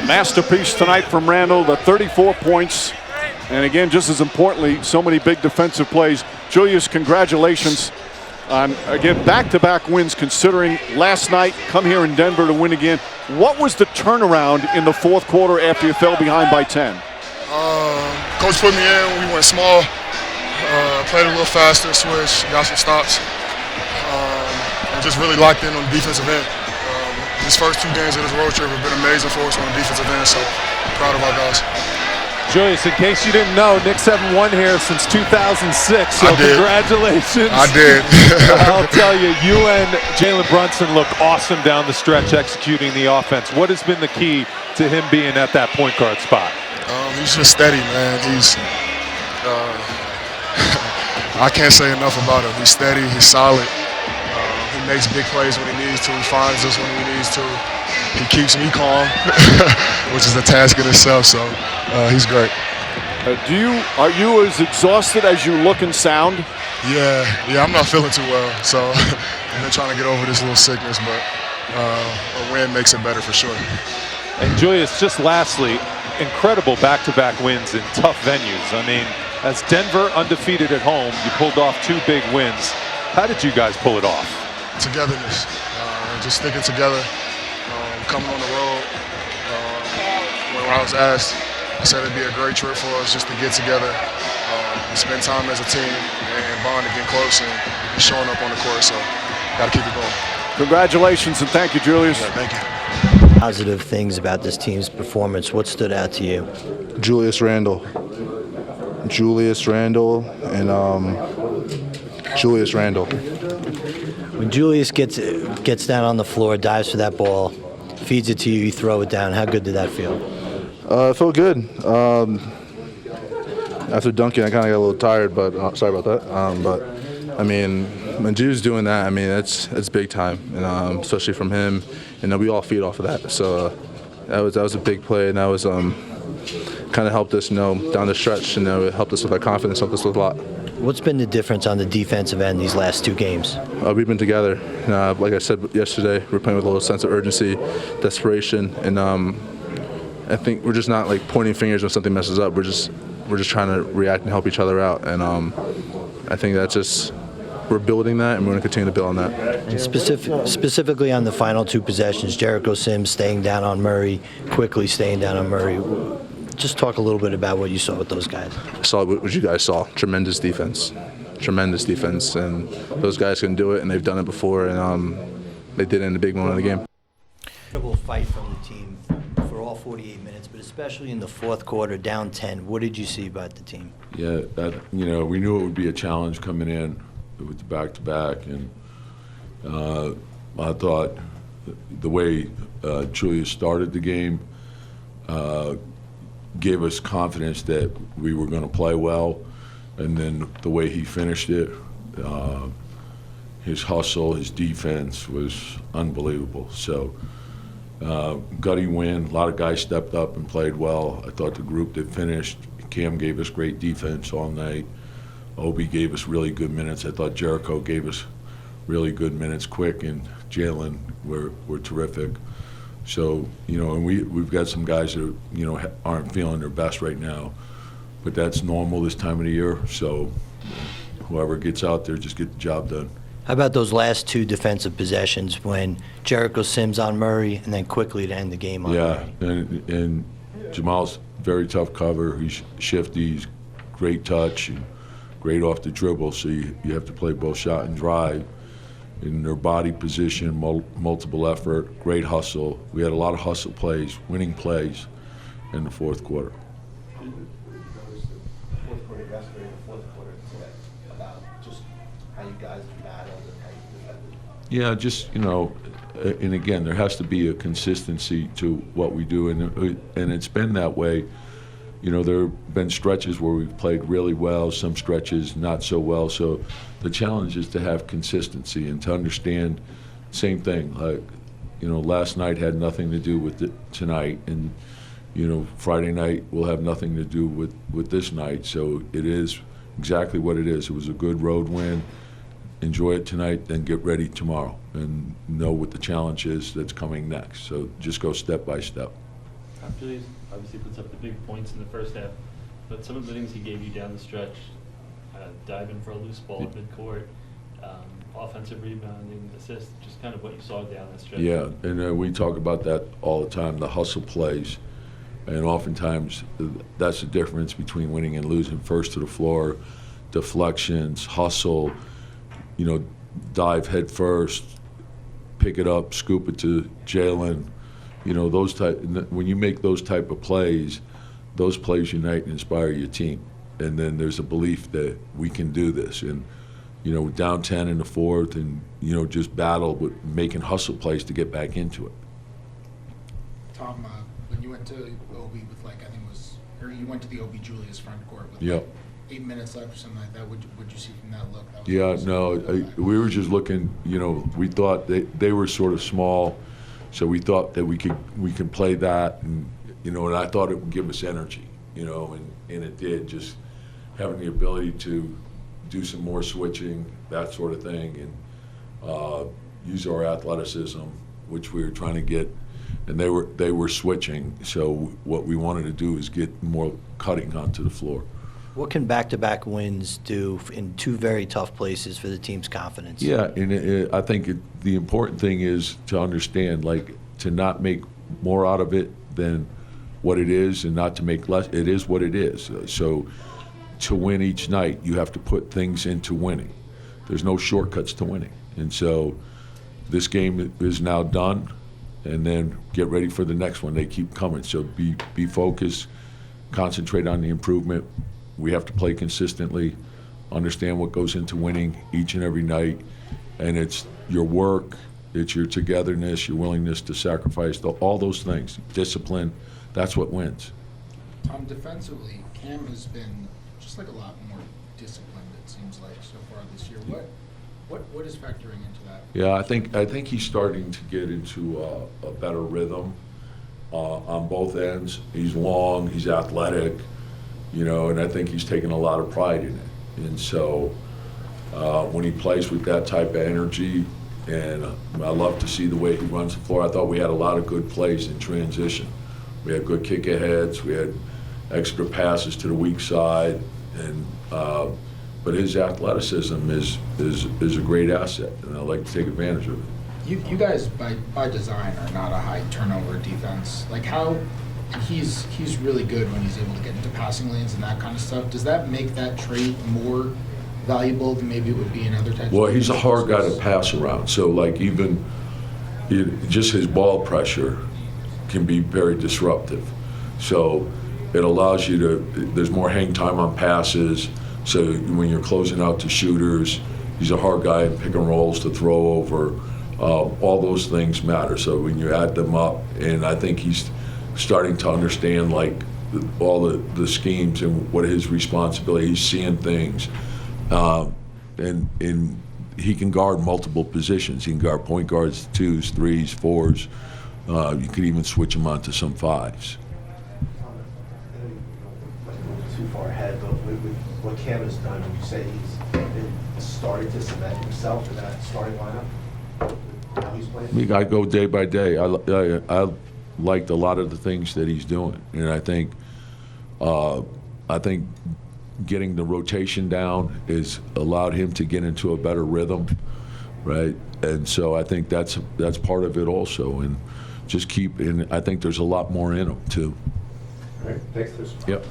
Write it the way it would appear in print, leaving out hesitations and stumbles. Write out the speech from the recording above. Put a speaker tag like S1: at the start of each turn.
S1: masterpiece tonight from Randle, the 34 points. And again, just as importantly, so many big defensive plays. Julius, congratulations on, again, back-to-back wins, considering last night, come here in Denver to win again. What was the turnaround in the fourth quarter after you fell behind by 10?
S2: Coach put me in. We went small, played a little faster, switched, got some stops, and just really locked in on the defensive end. These first 2 games of this road trip have been amazing for us on the defensive end, so proud of our guys.
S3: Julius, in case you didn't know, Knicks haven't won here since 2006, so congratulations.
S2: I did.
S3: I'll tell you, you and Jalen Brunson look awesome down the stretch executing the offense. What has been the key to him being at that point guard spot?
S2: He's just steady, man. He's I can't say enough about him. He's steady, he's solid. He makes big plays when he needs to. He finds us when he needs to. He keeps me calm, which is a task in itself, so he's great.
S1: Are you as exhausted as you look and sound?
S2: Yeah, I'm not feeling too well, so I've been trying to get over this little sickness, but a win makes it better for sure.
S3: And Julius, just lastly, incredible back-to-back wins in tough venues. I mean, as Denver undefeated at home, you pulled off 2 big wins. How did you guys pull it off?
S2: Togetherness, just sticking together, coming on the road. When I was asked, I said it'd be a great trip for us just to get together, and spend time as a team, and bond and get close, and showing up on the court. So, got to keep it going.
S1: Congratulations and thank you, Julius.
S2: Yeah, thank you.
S4: Positive things about this team's performance. What stood out to you?
S5: Julius Randle, and Julius Randle.
S4: When Julius gets down on the floor, dives for that ball, feeds it to you, you throw it down. How good did that feel?
S5: It felt good. After dunking, I kind of got a little tired, but sorry about that. But I mean, when Ju's doing that, I mean, it's big time, and especially from him. And we all feed off of that. So that was a big play, and that was kind of helped us, down the stretch. And it helped us with our confidence, helped us with a lot.
S4: What's been the difference on the defensive end these last 2 games?
S5: We've been together. Like I said yesterday, we're playing with a little sense of urgency, desperation, and I think we're just not like pointing fingers when something messes up. We're just trying to react and help each other out. And I think that's just. We're building that, and we're going to continue to build on that.
S4: And specifically on the final 2 possessions, Jericho Sims staying down on Murray, quickly staying down on Murray. Just talk a little bit about what you saw with those guys.
S5: I saw what you guys saw. Tremendous defense, and those guys can do it, and they've done it before, and they did it in the big moment of the game.
S4: Incredible fight from the team for all 48 minutes, but especially in the fourth quarter, down 10. What did you see about the team?
S6: Yeah, we knew it would be a challenge coming in with the back-to-back, and I thought the way Julius started the game gave us confidence that we were going to play well, and then the way he finished it, his hustle, his defense was unbelievable. So gutty win. A lot of guys stepped up and played well. I thought the group that finished, Cam gave us great defense all night. Obi gave us really good minutes. I thought Jericho gave us really good minutes. Quick and Jalen were terrific. So, and we've got some guys that, aren't feeling their best right now. But that's normal this time of the year. So whoever gets out there, just get the job done.
S4: How about those last 2 defensive possessions when Jericho Sims on Murray and then quickly to end the game on Murray?
S6: Yeah, and Jamal's very tough cover. He's shifty, he's great touch, and great off the dribble, so you have to play both shot and drive. In their body position, multiple effort, great hustle. We had a lot of hustle plays, winning plays in the fourth quarter. Yeah, just, and again, there has to be a consistency to what we do, and it's been that way. There have been stretches where we've played really well, some stretches not so well. So the challenge is to have consistency and to understand, same thing, like, last night had nothing to do with tonight, and, Friday night will have nothing to do with this night. So it is exactly what it is. It was a good road win. Enjoy it tonight, then get ready tomorrow and know what the challenge is that's coming next. So just go step by step.
S7: Julius obviously puts up the big points in the first half, but some of the things he gave you down the stretch, diving for a loose ball at midcourt, offensive rebounding, assists, just kind of what you saw down the stretch.
S6: Yeah, and we talk about that all the time, the hustle plays. And oftentimes that's the difference between winning and losing. First to the floor, deflections, hustle, dive head first, pick it up, scoop it to Jalen. Those type. When you make those type of plays, those plays unite and inspire your team. And then there's a belief that we can do this. And down 10 in the fourth, and just battle with making hustle plays to get back into it.
S8: Tom, when you went to OB with you went to the OB Julius front court with
S6: Yep.
S8: 8 minutes left or something like that, what'd you see from that look? That was
S6: Yeah,
S8: awesome.
S6: no, we were just looking. We thought they were sort of small, so we thought that we could play that, and and I thought it would give us energy, and it did. Just having the ability to do some more switching, that sort of thing, and use our athleticism, which we were trying to get, and they were switching. So what we wanted to do is get more cutting onto the floor.
S4: What can back-to-back wins do in two very tough places for the team's confidence?
S6: Yeah, and I think the important thing is to understand, to not make more out of it than what it is, and not to make less. It is what it is. So to win each night, you have to put things into winning. There's no shortcuts to winning. And so this game is now done, and then get ready for the next one. They keep coming. So be focused, concentrate on the improvement. We have to play consistently, understand what goes into winning each and every night, and it's your work, it's your togetherness, your willingness to sacrifice, all those things, discipline. That's what wins.
S8: Tom, defensively, Cam has been just a lot more disciplined, it seems like, so far this year. What is factoring into that?
S6: Yeah, I think he's starting to get into a better rhythm on both ends. He's long, he's athletic, and I think he's taken a lot of pride in it. And so when he plays with that type of energy, and I love to see the way he runs the floor. I thought we had a lot of good plays in transition. We had good kick-aheads, we had extra passes to the weak side, and but his athleticism is a great asset, and I like to take advantage of it.
S8: You guys, by design, are not a high turnover defense. He's really good when he's able to get into passing lanes and that kind of stuff. Does that make that trait more valuable than maybe it would be in other types?
S6: Well,
S8: of
S6: he's a hard guy to
S8: defenses?
S6: pass around, so even just his ball pressure can be very disruptive. So it allows you to, there's more hang time on passes, so when you're closing out to shooters, he's a hard guy in pick and rolls to throw over. All those things matter, so when you add them up, and I think he's starting to understand all the schemes and what his responsibility. He's seeing things, and he can guard multiple positions. He can guard point guards, 2s, 3s, 4s. You could even switch him onto some 5s.
S9: Too far ahead, but with what Cam has done, would you say he's starting to cement himself in that starting lineup? How he's playing?
S6: I go day by day. I liked a lot of the things that he's doing, and I think getting the rotation down has allowed him to get into a better rhythm, right? And so I think that's part of it also, and just keep. And I think there's a lot more in him too.
S9: All right, thanks.
S6: Yep.